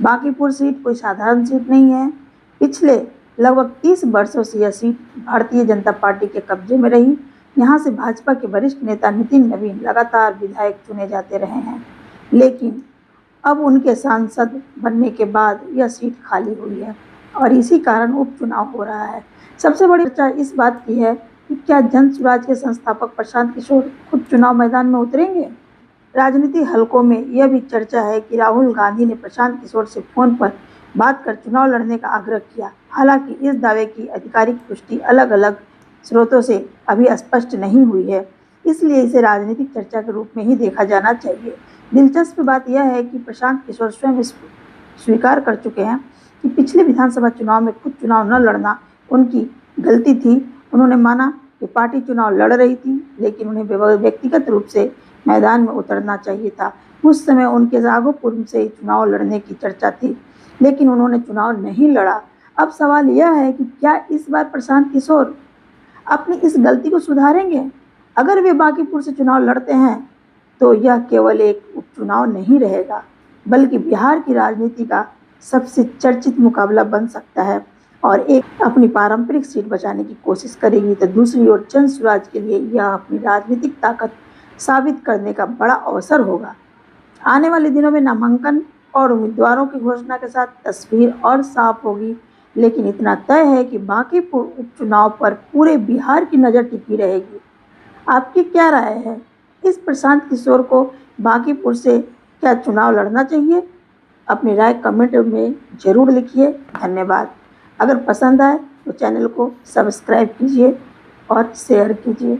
Bankipur seat कोई साधारण seat नहीं है। पिछले लगभग 30 वर्षों से यह सीट भारतीय जनता पार्टी के कब्जे में रही। यहाँ से भाजपा के वरिष्ठ नेता नितिन नवीन लगातार विधायक चुने जाते रहे हैं, लेकिन अब उनके सांसद बनने के बाद यह सीट खाली हुई है और इसी कारण उपचुनाव हो रहा है। सबसे बड़ी चर्चा इस बात की है कि क्या जन स्वराज के संस्थापक प्रशांत किशोर खुद चुनाव मैदान में उतरेंगे। राजनीतिक हलकों में यह भी चर्चा है कि राहुल गांधी ने प्रशांत किशोर से फोन पर बात कर चुनाव लड़ने का आग्रह किया। हालांकि इस दावे की आधिकारिक पुष्टि अलग अलग स्रोतों से अभी स्पष्ट नहीं हुई है, इसलिए इसे राजनीतिक चर्चा के रूप में ही देखा जाना चाहिए। दिलचस्प बात यह है कि प्रशांत किशोर स्वयं स्वीकार कर चुके हैं कि पिछले विधानसभा चुनाव में खुद चुनाव न लड़ना उनकी गलती थी। उन्होंने माना कि पार्टी चुनाव लड़ रही थी, लेकिन उन्हें व्यक्तिगत रूप से मैदान में उतरना चाहिए था। उस समय उनके राघोपुर से चुनाव लड़ने की चर्चा थी, लेकिन उन्होंने चुनाव नहीं लड़ा। अब सवाल यह है कि क्या इस बार प्रशांत किशोर अपनी इस गलती को सुधारेंगे। अगर वे बांकीपुर से चुनाव लड़ते हैं तो यह केवल एक उपचुनाव नहीं रहेगा, बल्कि बिहार की राजनीति का सबसे चर्चित मुकाबला बन सकता है और एक अपनी पारंपरिक सीट बचाने की कोशिश करेगी, तो दूसरी ओर जन स्वराज के लिए यह अपनी राजनीतिक ताकत साबित करने का बड़ा अवसर होगा। आने वाले दिनों में नामांकन और उम्मीदवारों की घोषणा के साथ तस्वीर और साफ होगी, लेकिन इतना तय है कि बांकीपुर उपचुनाव पर पूरे बिहार की नज़र टिकी रहेगी। आपकी क्या राय है? इस प्रशांत किशोर को बांकीपुर से क्या चुनाव लड़ना चाहिए? अपनी राय कमेंट में ज़रूर लिखिए। धन्यवाद। अगर पसंद आए तो चैनल को सब्सक्राइब कीजिए और शेयर कीजिए।